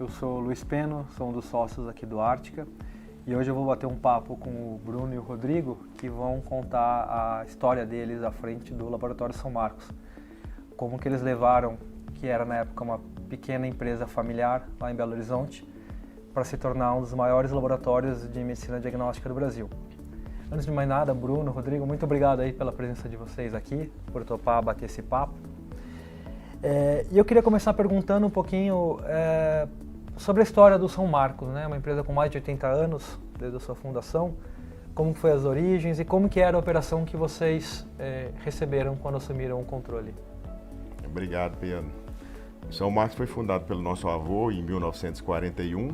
Eu sou o Luiz Peno, sou um dos sócios aqui do Ártica e hoje eu vou bater um papo com o Bruno e o Rodrigo, que vão contar a história deles à frente do Laboratório São Marcos. Como que eles levaram, que era na época uma pequena empresa familiar lá em Belo Horizonte, para se tornar um dos maiores laboratórios de medicina diagnóstica do Brasil. Antes de mais nada, Bruno, Rodrigo, muito obrigado aí pela presença de vocês aqui, por topar bater esse papo. E eu queria começar perguntando um pouquinho sobre a história do São Marcos, né? Uma empresa com mais de 80 anos, desde a sua fundação. Como foi as origens e como que era a operação que vocês receberam quando assumiram o controle? Obrigado, Pedro. O São Marcos foi fundado pelo nosso avô em 1941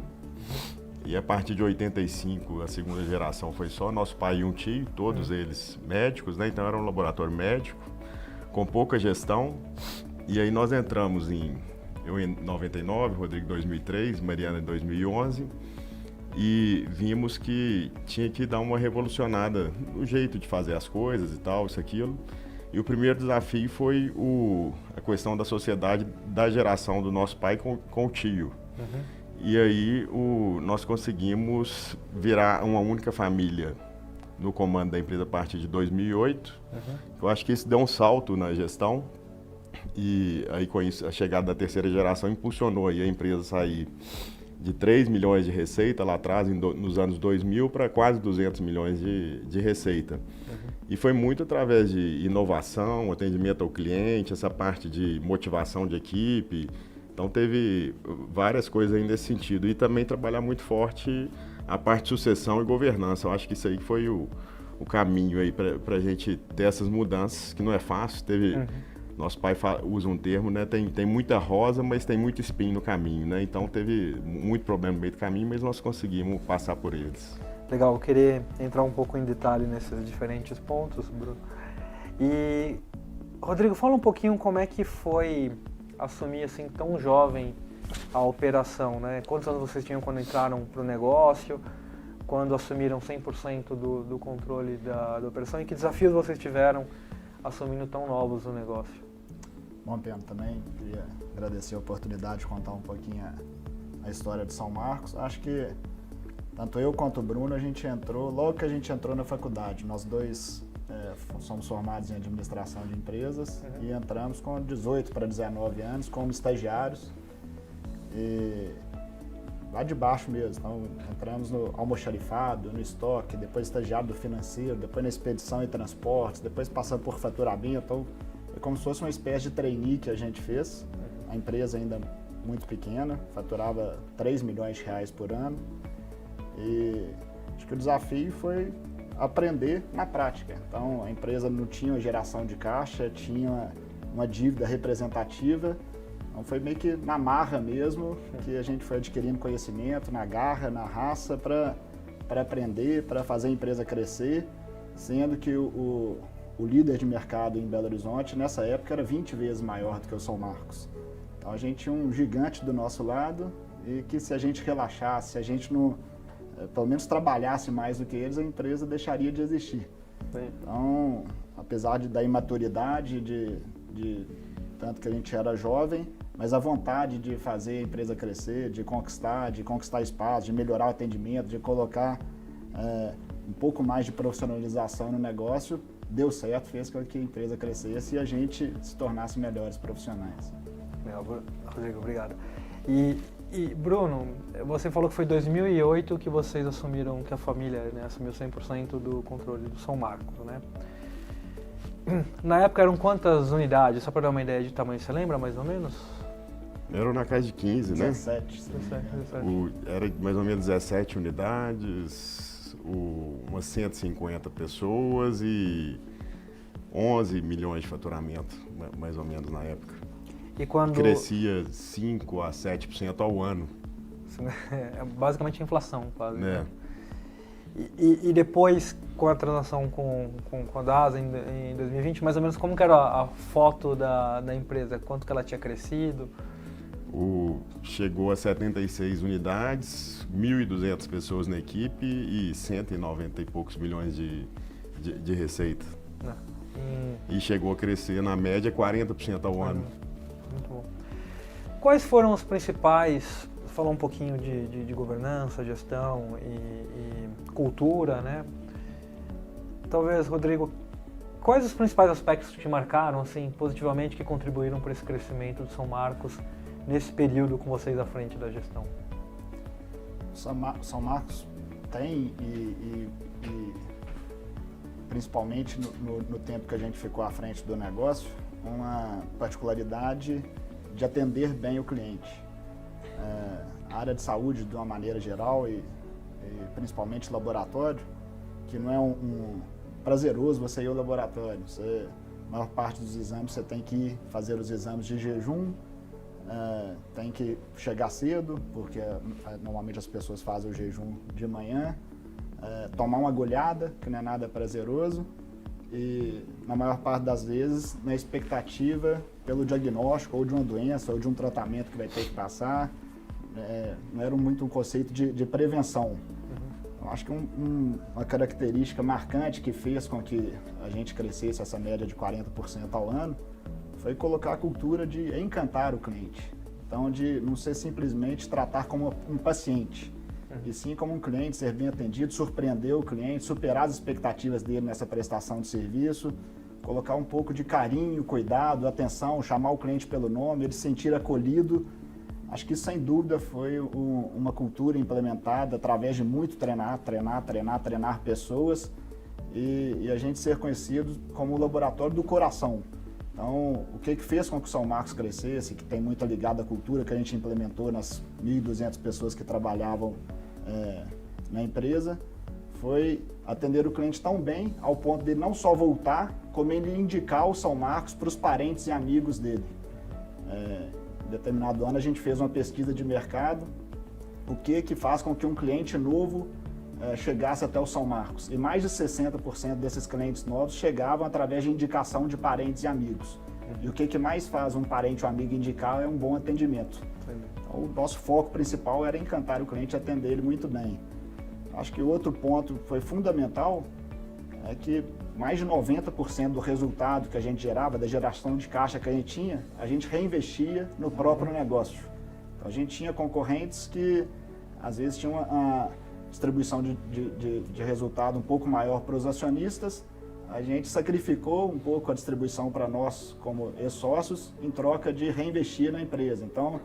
e a partir de 85, a segunda geração foi só nosso pai e um tio, todos eles médicos, né? Então era um laboratório médico, com pouca gestão. E aí nós entramos eu em 99, Rodrigo em 2003, Mariana em 2011, e vimos que tinha que dar uma revolucionada no jeito de fazer as coisas e tal, isso, aquilo. E o primeiro desafio foi a questão da sociedade da geração do nosso pai com o tio. Uhum. E aí nós conseguimos virar uma única família no comando da empresa a partir de 2008. Uhum. Eu acho que isso deu um salto na gestão. E aí com isso, a chegada da terceira geração impulsionou aí a empresa a sair de 3 milhões de receita lá atrás, nos anos 2000, para quase 200 milhões de receita. Uhum. E foi muito através de inovação, atendimento ao cliente, essa parte de motivação de equipe. Então teve várias coisas aí nesse sentido. E também trabalhar muito forte a parte de sucessão e governança. Eu acho que isso aí foi o caminho aí para a gente ter essas mudanças, que não é fácil. Nosso pai usa um termo, né? Tem muita rosa, mas tem muito espinho no caminho, né? Então teve muito problema no meio do caminho, mas nós conseguimos passar por eles. Legal, eu queria entrar um pouco em detalhe nesses diferentes pontos, Bruno. E, Rodrigo, fala um pouquinho como é que foi assumir assim tão jovem a operação, né? Quantos anos vocês tinham quando entraram para o negócio, quando assumiram 100% do controle da operação e que desafios vocês tiveram assumindo tão novos o negócio? Bom, Pedro, também queria agradecer a oportunidade de contar um pouquinho a história de São Marcos. Acho que tanto eu quanto o Bruno, a gente entrou, logo que a gente entrou na faculdade, nós dois somos formados em administração de empresas e entramos com 18 para 19 anos como estagiários e lá de baixo mesmo. Então entramos no almoxarifado, no estoque, depois estagiário do financeiro, depois na expedição e transportes, depois passando por faturamento. Então é como se fosse uma espécie de trainee que a gente fez. A empresa ainda muito pequena, faturava 3 milhões de reais por ano. E acho que o desafio foi aprender na prática. Então a empresa não tinha uma geração de caixa, tinha uma dívida representativa. Então foi meio que na marra mesmo que a gente foi adquirindo conhecimento, na garra, na raça, para aprender, para fazer a empresa crescer, sendo que o líder de mercado em Belo Horizonte nessa época era 20 vezes maior do que o São Marcos. Então a gente tinha um gigante do nosso lado e que se a gente relaxasse, se a gente não pelo menos trabalhasse mais do que eles, a empresa deixaria de existir. Sim. Então, apesar da imaturidade, de tanto que a gente era jovem, mas a vontade de fazer a empresa crescer, de conquistar espaço, de melhorar o atendimento, de colocar um pouco mais de profissionalização no negócio, deu certo, fez com que a empresa crescesse e a gente se tornasse melhores profissionais. Rodrigo, obrigado. E Bruno, você falou que foi em 2008 que vocês assumiram, que a família, né, assumiu 100% do controle do São Marcos, né? Na época eram quantas unidades? Só para dar uma ideia de tamanho, você lembra mais ou menos? Eram na casa de 15, né? 17. Era mais ou menos 17 unidades, umas 150 pessoas e 11 milhões de faturamento, mais ou menos na época. E quando... Crescia 5% a 7% ao ano. É basicamente a inflação, quase. Né? E depois, com a transação com a DASA em 2020, mais ou menos como que era a foto da empresa? Quanto que ela tinha crescido? Chegou a 76 unidades, 1.200 pessoas na equipe e 190 e poucos milhões de receita. E chegou a crescer, na média, 40% ao ano. Muito bom. Quais foram os principais falou um pouquinho de governança, gestão e cultura, né? Talvez, Rodrigo, quais os principais aspectos que te marcaram, assim, positivamente, que contribuíram para esse crescimento de São Marcos nesse período com vocês à frente da gestão? São Marcos tem, e principalmente no tempo que a gente ficou à frente do negócio, uma particularidade de atender bem o cliente. A área de saúde, de uma maneira geral, e principalmente laboratório, que não é prazeroso você ir ao laboratório. A maior parte dos exames você tem que fazer os exames de jejum, tem que chegar cedo, porque normalmente as pessoas fazem o jejum de manhã, tomar uma agulhada, que não é nada prazeroso, e na maior parte das vezes na expectativa pelo diagnóstico ou de uma doença ou de um tratamento que vai ter que passar. Não era muito um conceito de prevenção. Eu acho que uma característica marcante que fez com que a gente crescesse essa média de 40% ao ano foi colocar a cultura de encantar o cliente. Então, de não ser simplesmente tratar como um paciente, e sim como um cliente, ser bem atendido, surpreender o cliente, superar as expectativas dele nessa prestação de serviço, colocar um pouco de carinho, cuidado, atenção, chamar o cliente pelo nome, ele se sentir acolhido. Acho que isso, sem dúvida, foi uma cultura implementada através de muito treinar pessoas e a gente ser conhecido como o laboratório do coração. Então, o que fez com que o São Marcos crescesse, que tem muito ligado à cultura que a gente implementou nas 1.200 pessoas que trabalhavam na empresa, foi atender o cliente tão bem ao ponto de não só voltar, como ele indicar o São Marcos para os parentes e amigos dele. Em determinado ano a gente fez uma pesquisa de mercado, o que faz com que um cliente novo chegasse até o São Marcos. E mais de 60% desses clientes novos chegavam através de indicação de parentes e amigos. E o que mais faz um parente ou amigo indicar é um bom atendimento. Então, o nosso foco principal era encantar o cliente e atender ele muito bem. Acho que outro ponto que foi fundamental é que mais de 90% do resultado que a gente gerava, da geração de caixa que a gente tinha, a gente reinvestia no próprio negócio. Então, a gente tinha concorrentes que às vezes tinham uma distribuição de resultado um pouco maior para os acionistas, a gente sacrificou um pouco a distribuição para nós como ex-sócios em troca de reinvestir na empresa. Então,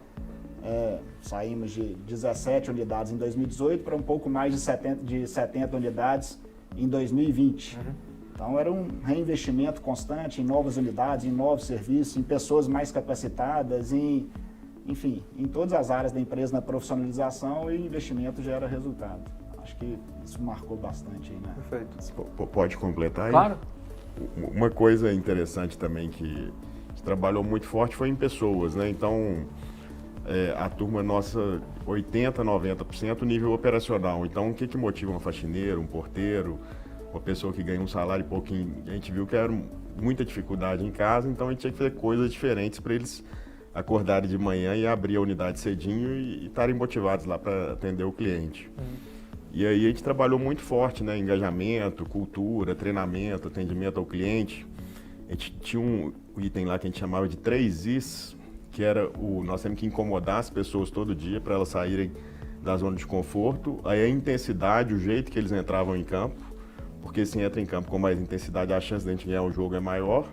saímos de 17 unidades em 2018 para um pouco mais de 70 unidades em 2020. Então, era um reinvestimento constante em novas unidades, em novos serviços, em pessoas mais capacitadas, enfim, em todas as áreas da empresa, na profissionalização, e investimento gera resultado. Acho que isso marcou bastante aí, né? Perfeito. Pode completar aí? Claro. Uma coisa interessante também que trabalhou muito forte foi em pessoas, né? Então, a turma nossa, 80%, 90% nível operacional. Então, o que motiva um faxineiro, um porteiro, uma pessoa que ganha um salário pouquinho? A gente viu que era muita dificuldade em casa, então a gente tinha que fazer coisas diferentes para eles acordarem de manhã e abrir a unidade cedinho e estarem motivados lá para atender o cliente. E aí a gente trabalhou muito forte, né? Engajamento, cultura, treinamento, atendimento ao cliente. A gente tinha um item lá que a gente chamava de 3 Is, que era nós temos que incomodar as pessoas todo dia para elas saírem da zona de conforto. Aí a intensidade, o jeito que eles entravam em campo, porque se entra em campo com mais intensidade, a chance de a gente ganhar o jogo é maior.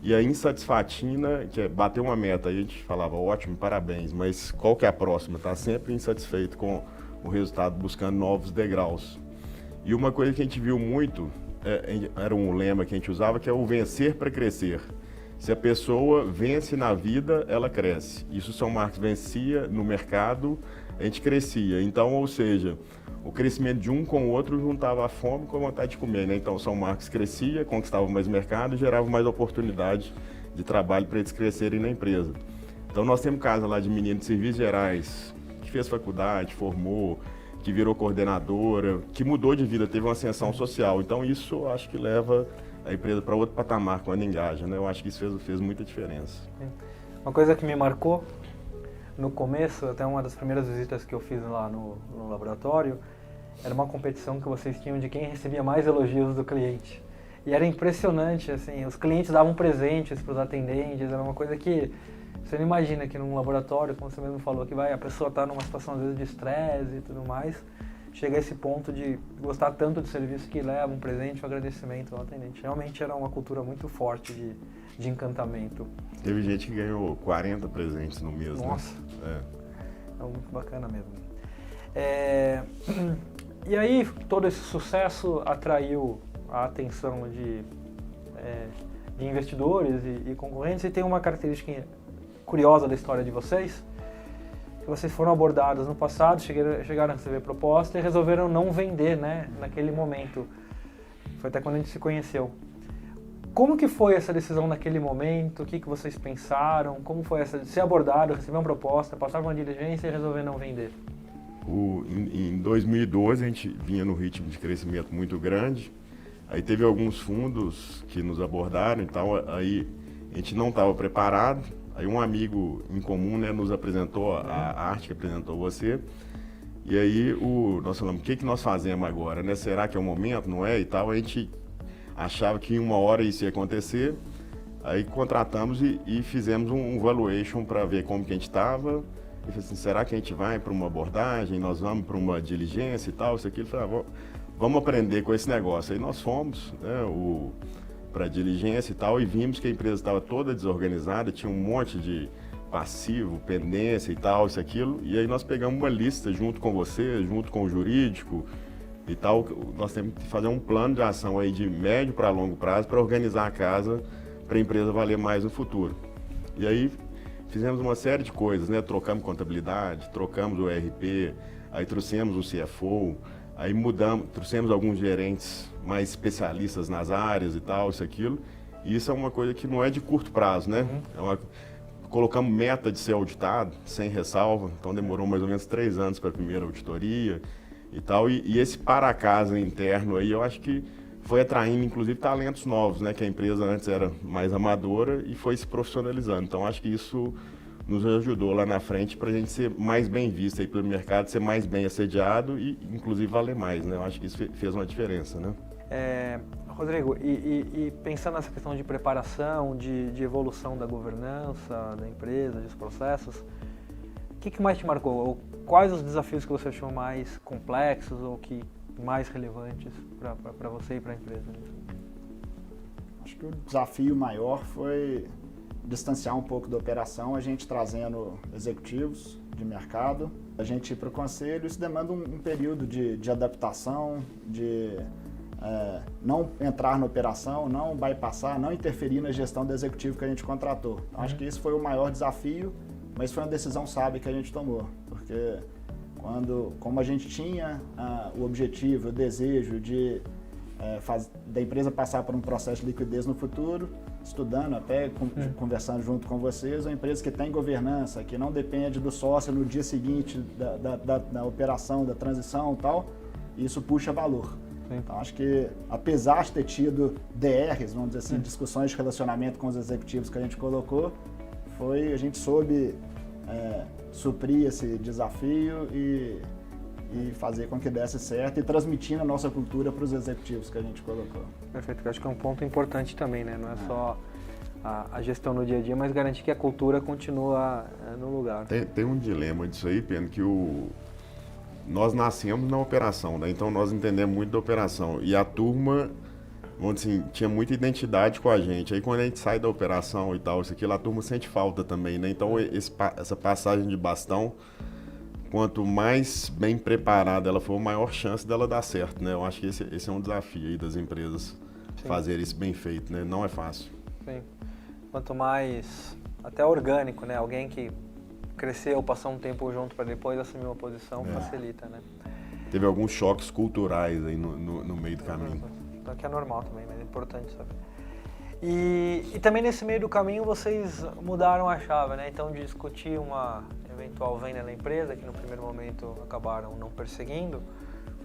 E a insatisfatina, que é bater uma meta, aí a gente falava, ótimo, parabéns, mas qual que é a próxima? Tá sempre insatisfeito com o resultado, buscando novos degraus. E uma coisa que a gente viu muito, era um lema que a gente usava, que é o vencer para crescer. Se a pessoa vence na vida, ela cresce. Isso o São Marcos vencia no mercado, a gente crescia. Então, ou seja, o crescimento de um com o outro juntava a fome com a vontade de comer, né? Então, o São Marcos crescia, conquistava mais mercado e gerava mais oportunidade de trabalho para eles crescerem na empresa. Então, nós temos casa lá de menino de serviços gerais, que fez faculdade, formou, que virou coordenadora, que mudou de vida, teve uma ascensão social. Então, isso eu acho que leva a empresa para outro patamar quando engaja, né? Eu acho que isso fez muita diferença. Uma coisa que me marcou no começo, até uma das primeiras visitas que eu fiz lá no laboratório, era uma competição que vocês tinham de quem recebia mais elogios do cliente. E era impressionante, assim, os clientes davam presentes para os atendentes, era uma coisa que Você não imagina que num laboratório, como você mesmo falou, que a pessoa está numa situação às vezes de estresse e tudo mais, chega a esse ponto de gostar tanto do serviço que leva um presente, um agradecimento ao atendente. Realmente era uma cultura muito forte de encantamento. Teve gente que ganhou 40 presentes no mês, Nossa, né? É muito bacana mesmo. E aí, todo esse sucesso atraiu a atenção de investidores e concorrentes, e tem uma característica curiosa da história de vocês, que vocês foram abordados no passado, chegaram a receber proposta e resolveram não vender, né, naquele momento. Foi até quando a gente se conheceu. Como que foi essa decisão naquele momento? O que vocês pensaram? Como foi essa de ser abordado, receber uma proposta, passar por uma diligência e resolver não vender? Em 2012 a gente vinha no ritmo de crescimento muito grande, aí teve alguns fundos que nos abordaram e tal, aí a gente não estava preparado, aí um amigo em comum, né, nos apresentou, a arte que apresentou você, e aí nós falamos, o que nós fazemos agora, né? Será que é o momento, não é? E tal, a gente achava que em uma hora isso ia acontecer, aí contratamos e fizemos um valuation para ver como que a gente estava. E falei assim, será que a gente vai para uma abordagem, nós vamos para uma diligência e tal, isso aqui? Ele falou, vamos aprender com esse negócio. Aí nós fomos, né, para a diligência e tal, e vimos que a empresa estava toda desorganizada, tinha um monte de passivo, pendência e tal, isso, aquilo. E aí nós pegamos uma lista junto com você, junto com o jurídico e tal. Nós temos que fazer um plano de ação aí de médio para longo prazo para organizar a casa para a empresa valer mais no futuro. E aí fizemos uma série de coisas, né? Trocamos contabilidade, trocamos o ERP, aí trouxemos o CFO, aí trouxemos alguns gerentes mais especialistas nas áreas e tal, isso, aquilo. E isso é uma coisa que não é de curto prazo, né? Colocamos meta de ser auditado, sem ressalva, então demorou mais ou menos 3 anos para a primeira auditoria e tal. E esse para-casa interno aí, eu acho que foi atraindo, inclusive, talentos novos, né? Que a empresa antes era mais amadora e foi se profissionalizando. Então, acho que isso nos ajudou lá na frente para a gente ser mais bem visto aí pelo mercado, ser mais bem assediado e, inclusive, valer mais, né? Eu acho que isso fez uma diferença, né? Rodrigo, e pensando nessa questão de preparação, de evolução da governança da empresa, dos processos, o que mais te marcou? Ou quais os desafios que você achou mais complexos ou que mais relevantes para você e para a empresa? Acho que o desafio maior foi distanciar um pouco da operação, a gente trazendo executivos de mercado, a gente ir para o conselho. Isso demanda um período de adaptação, de não entrar na operação, não bypassar, não interferir na gestão do executivo que a gente contratou. Então, acho que isso foi o maior desafio, mas foi uma decisão sábia que a gente tomou, porque como a gente tinha o objetivo, o desejo da empresa passar por um processo de liquidez no futuro, estudando até, conversando junto com vocês, uma empresa que tem governança, que não depende do sócio no dia seguinte da operação, da transição e tal, isso puxa valor. Sim. Então, acho que, apesar de ter tido DRs, vamos dizer assim, discussões de relacionamento com os executivos que a gente colocou, a gente soube suprir esse desafio e fazer com que desse certo e transmitindo a nossa cultura para os executivos que a gente colocou. Perfeito, eu acho que é um ponto importante também, né? Não é só a gestão no dia a dia, mas garantir que a cultura continua no lugar. Tem um dilema disso aí, Pedro, que nós nascemos na operação, né? Então nós entendemos muito da operação e a turma, vamos dizer assim, tinha muita identidade com a gente. Aí quando a gente sai da operação e tal, isso aqui, a turma sente falta também, né? Então essa passagem de bastão, quanto mais bem preparada ela for, maior chance dela dar certo, né? Eu acho que esse é um desafio aí das empresas, fazer isso bem feito, né? Não é fácil. Sim. Quanto mais, até orgânico, né? Alguém que cresceu, passou um tempo junto para depois assumir uma posição, facilita, né? Teve alguns choques culturais aí no meio do caminho. Então, que é normal também, mas é importante saber. E também nesse meio do caminho vocês mudaram a chave, né? Então, de discutir uma eventual venda da empresa, que no primeiro momento acabaram não perseguindo,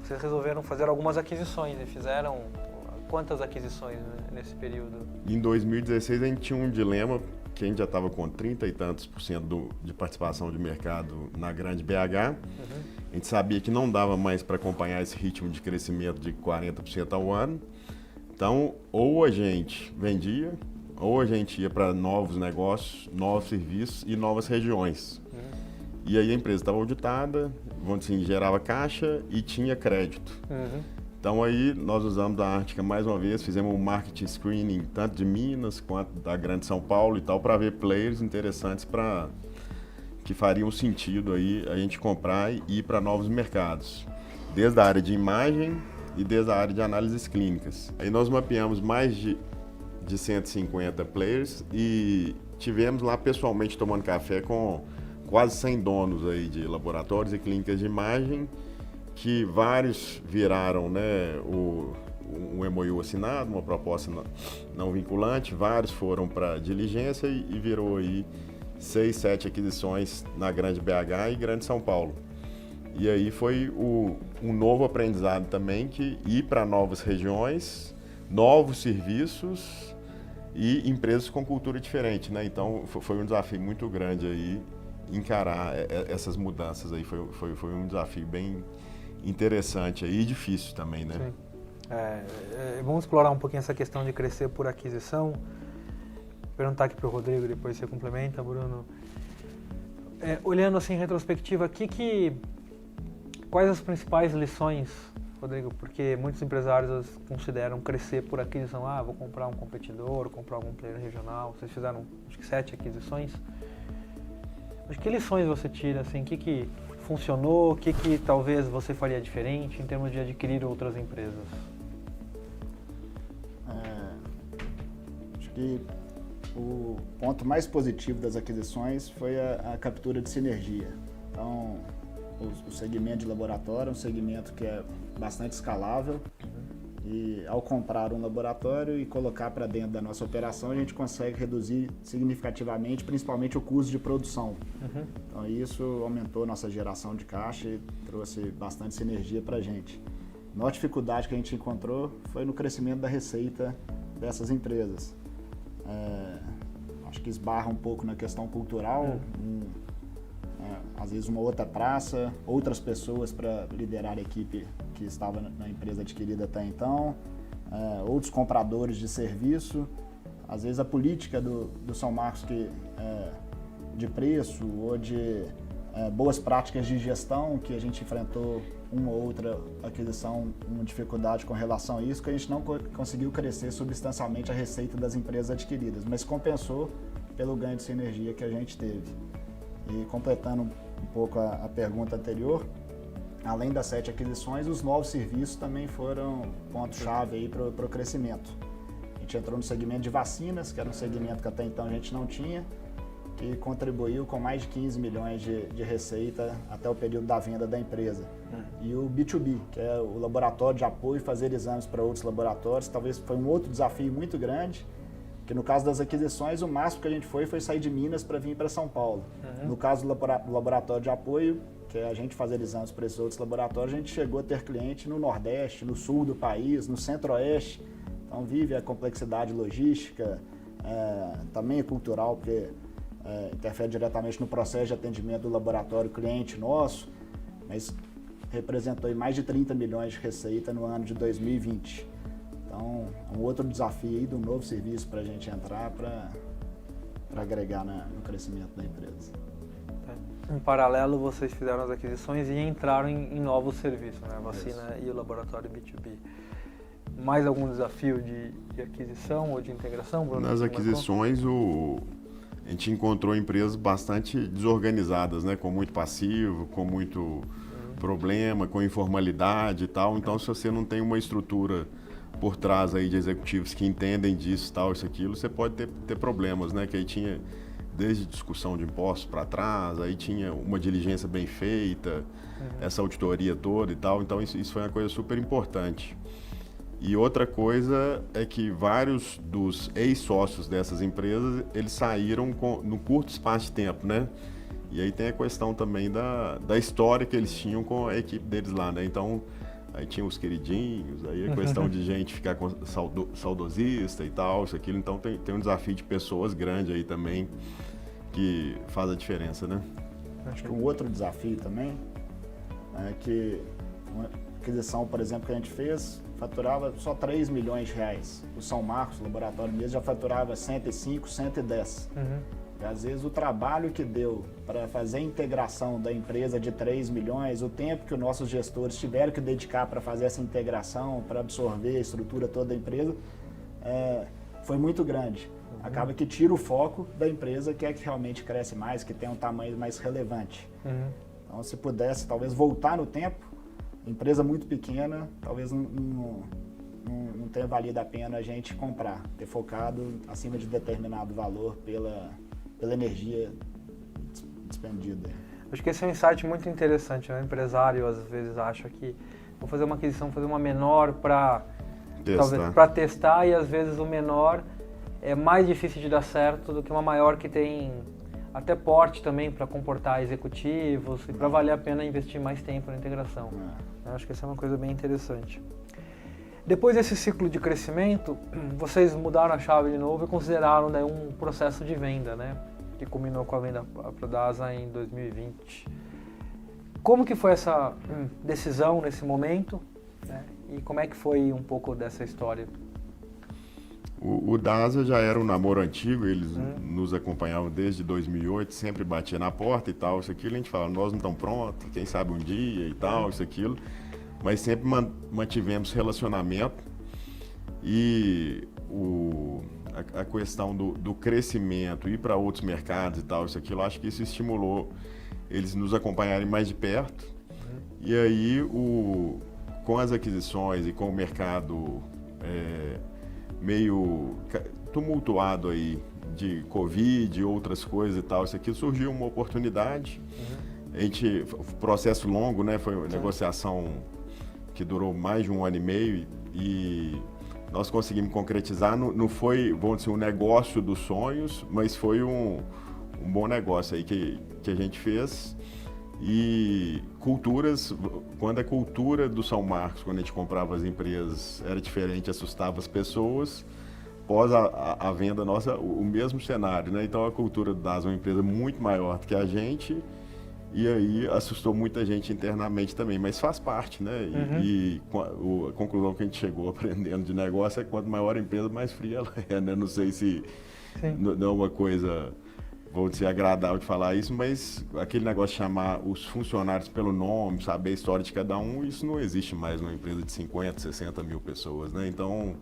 vocês resolveram fazer algumas aquisições e fizeram quantas aquisições, né, nesse período? Em 2016 a gente tinha um dilema, que a gente já estava com 30 e tantos % de participação de mercado na grande BH. A gente sabia que não dava mais para acompanhar esse ritmo de crescimento de 40% ao ano. Então, ou a gente vendia, ou a gente ia para novos negócios, novos serviços e novas regiões. E aí a empresa estava auditada, vamos dizer, gerava caixa e tinha crédito. Então aí nós usamos da Ártica mais uma vez, fizemos um marketing screening tanto de Minas quanto da Grande São Paulo e tal, para ver players interessantes que fariam sentido aí a gente comprar e ir para novos mercados, desde a área de imagem e desde a área de análises clínicas. Aí nós mapeamos mais de 150 players e tivemos lá pessoalmente tomando café com quase 100 donos aí de laboratórios e clínicas de imagem, que vários viraram, né, um MOU assinado, uma proposta não vinculante, vários foram para diligência e virou aí 6, 7 aquisições na Grande BH e Grande São Paulo. E aí foi um novo aprendizado também, que ir para novas regiões, novos serviços e empresas com cultura diferente, né? Então foi um desafio muito grande aí encarar essas mudanças aí, foi um desafio bem interessante aí, e difícil também, né? Sim. Vamos explorar um pouquinho essa questão de crescer por aquisição. Perguntar aqui para o Rodrigo, depois você complementa, Bruno. Olhando assim em retrospectiva, quais as principais lições, Rodrigo? Porque muitos empresários consideram crescer por aquisição. Vou comprar um competidor, comprar algum player regional. Vocês fizeram, acho que 7 aquisições. Mas que lições você tira, assim, o que funcionou, o que talvez você faria diferente em termos de adquirir outras empresas? Acho que o ponto mais positivo das aquisições foi a captura de sinergia. Então, o segmento de laboratório é um segmento que é bastante escalável e ao comprar um laboratório e colocar para dentro da nossa operação, a gente consegue reduzir significativamente, principalmente o custo de produção. Então isso aumentou nossa geração de caixa e trouxe bastante sinergia para a gente. A maior dificuldade que a gente encontrou foi no crescimento da receita dessas empresas. Acho que esbarra um pouco na questão cultural, às vezes uma outra praça, outras pessoas para liderar a equipe que estava na empresa adquirida até então, outros compradores de serviço, às vezes a política do São Marcos de preço ou de boas práticas de gestão, que a gente enfrentou uma ou outra aquisição, uma dificuldade com relação a isso, que a gente não conseguiu crescer substancialmente a receita das empresas adquiridas, mas compensou pelo ganho de sinergia que a gente teve. E completando um pouco a pergunta anterior, além das 7 aquisições, os novos serviços também foram ponto-chave aí para o crescimento. A gente entrou no segmento de vacinas, que era um segmento que até então a gente não tinha, que contribuiu com mais de 15 milhões de receita até o período da venda da empresa. E o B2B, que é o laboratório de apoio, fazer exames para outros laboratórios, talvez foi um outro desafio muito grande, que no caso das aquisições, o máximo que a gente foi sair de Minas para vir para São Paulo. No caso do laboratório de apoio, que é a gente fazer exames para esses outros laboratórios, a gente chegou a ter cliente no Nordeste, no Sul do país, no Centro-Oeste. Então vive a complexidade logística, também é cultural, porque interfere diretamente no processo de atendimento do laboratório cliente nosso, mas representou aí mais de 30 milhões de receita no ano de 2020. Então, um outro desafio aí do novo serviço para a gente entrar para agregar no crescimento da empresa. Em paralelo, vocês fizeram as aquisições e entraram em novos serviços, né? A vacina e o laboratório B2B. Mais algum desafio de aquisição ou de integração, Bruno? Nas aquisições, a gente encontrou empresas bastante desorganizadas, né? Com muito passivo, com muito problema, com informalidade e tal. Então, se você não tem uma estrutura por trás aí de executivos que entendem disso, tal, isso, aquilo, você pode ter problemas, né? Que aí tinha desde discussão de impostos para trás, aí tinha uma diligência bem feita, essa auditoria toda e tal. Então, isso foi uma coisa super importante. E outra coisa é que vários dos ex-sócios dessas empresas, eles saíram no curto espaço de tempo, né? E aí tem a questão também da história que eles tinham com a equipe deles lá, né? Então, aí tinha os queridinhos, aí a questão de gente ficar saudosista e tal, isso, aquilo. Então tem um desafio de pessoas grande aí também que faz a diferença, né? Acho que um outro desafio também é que aquisição, por exemplo, que a gente fez, faturava só 3 milhões de reais. O São Marcos, o laboratório mesmo, já faturava 105, 110. E às vezes o trabalho que deu para fazer a integração da empresa de 3 milhões, o tempo que os nossos gestores tiveram que dedicar para fazer essa integração, para absorver a estrutura toda da empresa, foi muito grande. Acaba que tira o foco da empresa, que é que realmente cresce mais, que tem um tamanho mais relevante. Então, se pudesse talvez voltar no tempo, empresa muito pequena, talvez não tenha valido a pena a gente comprar, ter focado acima de determinado valor pela energia despendida. Acho que esse é um insight muito interessante, né? O empresário às vezes acha que vou fazer uma aquisição, fazer uma menor para testar, e às vezes o menor é mais difícil de dar certo do que uma maior que tem até porte também para comportar executivos e para valer a pena investir mais tempo na integração. Eu acho que essa é uma coisa bem interessante. Depois desse ciclo de crescimento, vocês mudaram a chave de novo e consideraram daí um processo de venda, né? Que culminou com a venda para a DASA em 2020. Como que foi essa decisão nesse momento, né? E como é que foi um pouco dessa história? O DASA já era um namoro antigo, eles nos acompanhavam desde 2008, sempre batia na porta e tal, isso aquilo, a gente falava, nós não estamos prontos, quem sabe um dia e tal, isso aquilo, mas sempre mantivemos relacionamento e a questão do crescimento, ir para outros mercados e tal, isso aquilo, acho que isso estimulou eles nos acompanharem mais de perto. E aí, com as aquisições e com o mercado meio tumultuado aí de Covid e outras coisas e tal, isso aqui surgiu uma oportunidade. A gente, processo longo, né? Foi uma negociação que durou mais de 1 ano e meio e nós conseguimos concretizar. Não foi, vamos dizer, um negócio dos sonhos, mas foi um bom negócio aí que a gente fez. E culturas, quando a cultura do São Marcos, quando a gente comprava as empresas, era diferente, assustava as pessoas. Após a venda nossa, o mesmo cenário, né? Então a cultura do DASA é uma empresa muito maior do que a gente e aí assustou muita gente internamente também, mas faz parte, né? E a conclusão que a gente chegou aprendendo de negócio é que quanto maior a empresa, mais fria ela é, né? Não sei se não é uma coisa... Vou dizer agradável de falar isso, mas aquele negócio de chamar os funcionários pelo nome, saber a história de cada um, isso não existe mais numa empresa de 50, 60 mil pessoas, né? Então,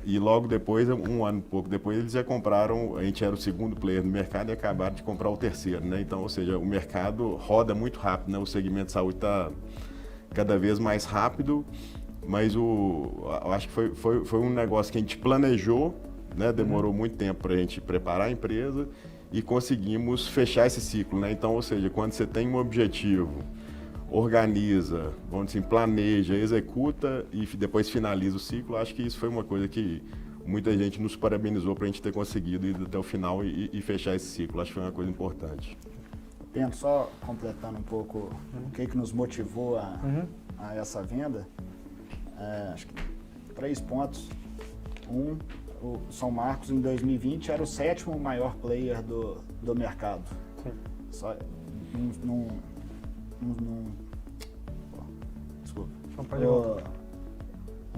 e logo depois, um ano e pouco depois, eles já compraram, a gente era o segundo player do mercado e acabaram de comprar o terceiro, né? Então, ou seja, o mercado roda muito rápido, né? O segmento de saúde está cada vez mais rápido, mas eu acho que foi um negócio que a gente planejou, né? Demorou muito tempo para a gente preparar a empresa e conseguimos fechar esse ciclo, né? Então, ou seja, quando você tem um objetivo, organiza, vamos dizer, planeja, executa e depois finaliza o ciclo, acho que isso foi uma coisa que muita gente nos parabenizou para a gente ter conseguido ir até o final e fechar esse ciclo. Acho que foi uma coisa importante. Bento, só completando um pouco o que nos motivou a essa venda, acho que 3 pontos. O São Marcos, em 2020, era o 7º maior player do mercado. Só desculpa.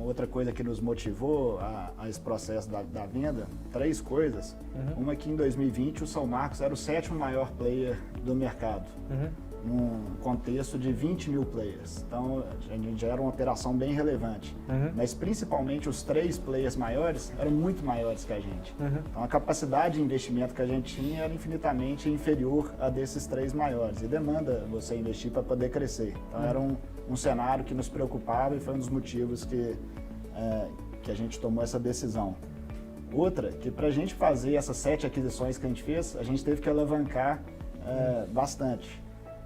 Outra coisa que nos motivou a esse processo da venda, 3 coisas. Uma que em 2020 o São Marcos era o 7º maior player do mercado. Num contexto de 20 mil players. Então, a gente já era uma operação bem relevante. Mas, principalmente, os 3 players maiores eram muito maiores que a gente. Então, a capacidade de investimento que a gente tinha era infinitamente inferior a desses 3 maiores. E demanda você investir para poder crescer. Então, era um cenário que nos preocupava e foi um dos motivos que a gente tomou essa decisão. Outra, que para a gente fazer essas 7 aquisições que a gente fez, a gente teve que alavancar bastante.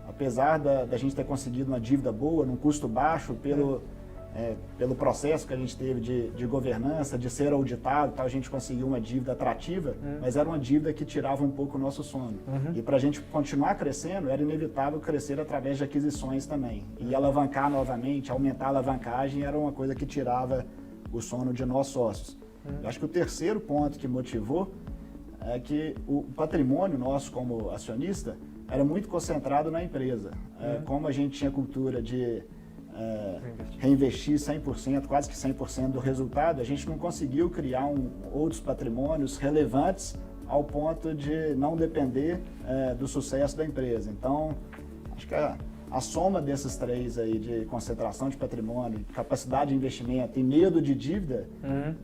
Apesar da gente ter conseguido uma dívida boa, num custo baixo, pelo processo que a gente teve de governança, de ser auditado, tal, a gente conseguiu uma dívida atrativa, mas era uma dívida que tirava um pouco o nosso sono. E para a gente continuar crescendo, era inevitável crescer através de aquisições também. E alavancar novamente, aumentar a alavancagem, era uma coisa que tirava o sono de nós sócios. Eu acho que o terceiro ponto que motivou é que o patrimônio nosso como acionista, era muito concentrado na empresa. Como a gente tinha cultura de reinvestir 100%, quase que 100% do resultado, a gente não conseguiu criar outros patrimônios relevantes ao ponto de não depender do sucesso da empresa. Então, acho que a soma desses três aí, de concentração de patrimônio, capacidade de investimento e medo de dívida,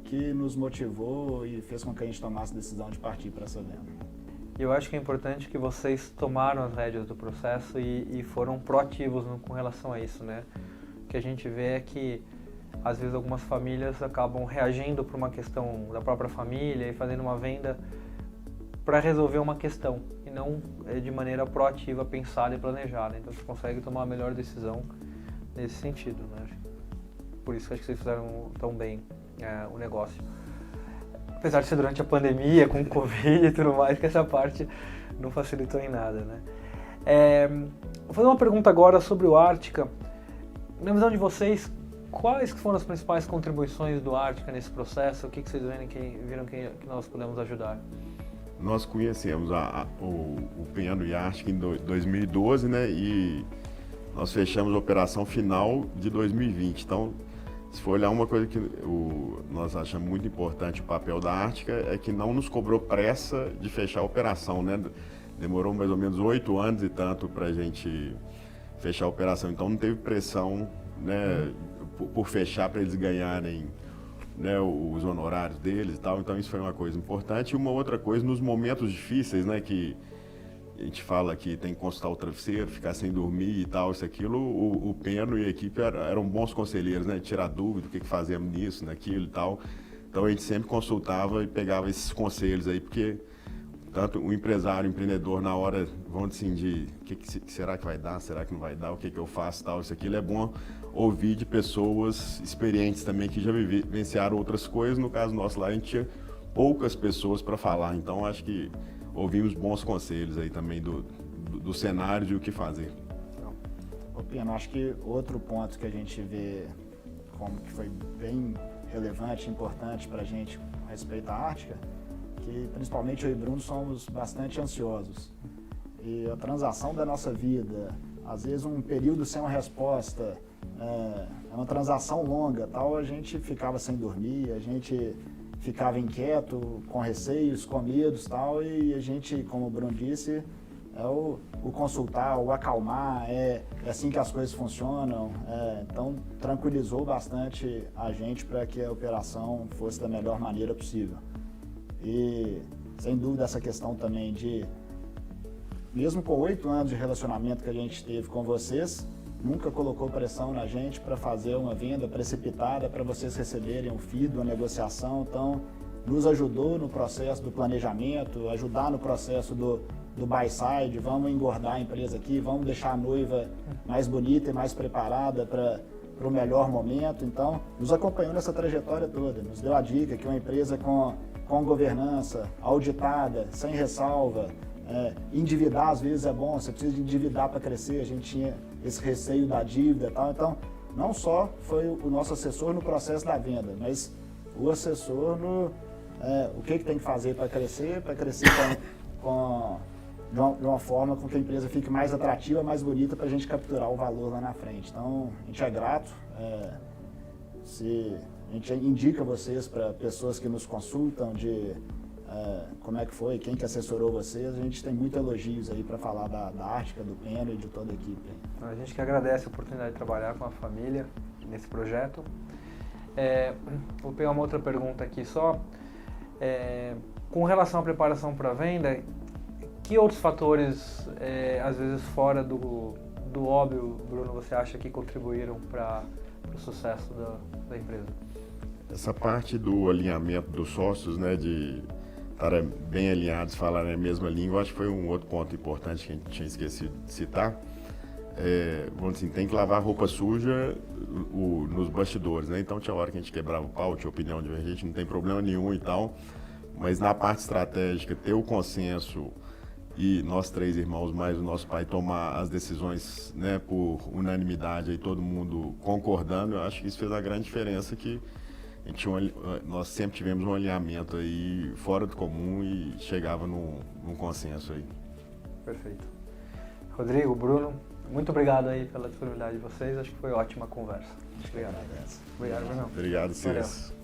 que nos motivou e fez com que a gente tomasse a decisão de partir para essa venda. Eu acho que é importante que vocês tomaram as rédeas do processo e foram proativos com relação a isso, né? O que a gente vê é que, às vezes, algumas famílias acabam reagindo por uma questão da própria família e fazendo uma venda para resolver uma questão e não de maneira proativa, pensada e planejada. Então, você consegue tomar a melhor decisão nesse sentido, né? Por isso que acho que vocês fizeram tão bem o negócio. Apesar de ser durante a pandemia, com o Covid e tudo mais, que essa parte não facilitou em nada, né? Vou fazer uma pergunta agora sobre o Ártica. Na visão de vocês, quais foram as principais contribuições do Ártica nesse processo? O que vocês viram que nós podemos ajudar? Nós conhecemos o Penhano e a Ártica em 2012, né? E nós fechamos a operação final de 2020. Então, se for olhar, uma coisa que nós achamos muito importante, o papel da Ártica, é que não nos cobrou pressa de fechar a operação, né? Demorou mais ou menos 8 anos e tanto para a gente fechar a operação, então não teve pressão, né, por fechar para eles ganharem, né, os honorários deles e tal. Então isso foi uma coisa importante. E uma outra coisa, nos momentos difíceis, né, que a gente fala que tem que consultar o travesseiro, ficar sem dormir e tal, isso, aquilo, o Peno e a equipe eram bons conselheiros, né? Tirar dúvida, o que fazemos nisso, naquilo e tal. Então a gente sempre consultava e pegava esses conselhos aí, porque tanto o empresário, o empreendedor, na hora vão decidir o que será que vai dar, será que não vai dar, o que eu faço, tal, isso, aquilo. É bom ouvir de pessoas experientes também, que já vivenciaram outras coisas. No caso nosso lá, a gente tinha poucas pessoas para falar, então acho que ouvimos bons conselhos aí também do cenário de o que fazer. Ô Pino, acho que outro ponto que a gente vê como que foi bem relevante, importante para a gente a respeito à Ártica, que principalmente eu e Bruno somos bastante ansiosos. E a transação da nossa vida, às vezes um período sem uma resposta, é uma transação longa, tal, a gente ficava sem dormir, a gente ficava inquieto, com receios, com medos e tal, e a gente, como o Bruno disse, o consultar, o acalmar, é assim que as coisas funcionam. Então, tranquilizou bastante a gente para que a operação fosse da melhor maneira possível. E, sem dúvida, essa questão também de, mesmo com 8 anos de relacionamento que a gente teve com vocês, nunca colocou pressão na gente para fazer uma venda precipitada, para vocês receberem um FII, uma negociação. Então, nos ajudou no processo do planejamento, ajudar no processo do buy side, vamos engordar a empresa aqui, vamos deixar a noiva mais bonita e mais preparada para o melhor momento. Então, nos acompanhou nessa trajetória toda, nos deu a dica que uma empresa com governança, auditada, sem ressalva, endividar às vezes é bom, você precisa de endividar para crescer, a gente tinha esse receio da dívida e tal. Então, não só foi o nosso assessor no processo da venda, mas o assessor no o que tem que fazer para crescer de uma forma com que a empresa fique mais atrativa, mais bonita, para a gente capturar o valor lá na frente. Então, a gente é grato. A gente indica vocês para pessoas que nos consultam de como é que foi, quem que assessorou vocês. A gente tem muitos elogios aí para falar da Ártica, do Peno e de toda a equipe. A gente que agradece a oportunidade de trabalhar com a família nesse projeto. Vou pegar uma outra pergunta aqui só. Com relação à preparação para a venda, que outros fatores, às vezes fora do óbvio, Bruno, você acha que contribuíram para o sucesso da empresa? Essa parte do alinhamento dos sócios, né, de estarem bem alinhados, falarem a mesma língua, acho que foi um outro ponto importante que a gente tinha esquecido de citar. Vamos dizer, tem que lavar roupa suja nos bastidores, né? Então tinha hora que a gente quebrava o pau, tinha opinião divergente, não tem problema nenhum e tal, mas na parte estratégica, ter o consenso e nós 3 irmãos mais o nosso pai tomar as decisões, né, por unanimidade, aí todo mundo concordando, eu acho que isso fez a grande diferença, que nós sempre tivemos um alinhamento aí fora do comum e chegava num consenso aí. Perfeito. Rodrigo, Bruno, muito obrigado aí pela disponibilidade de vocês. Acho que foi ótima a conversa. Obrigado. Obrigado, Bruno. Obrigado, Valeu. vocês.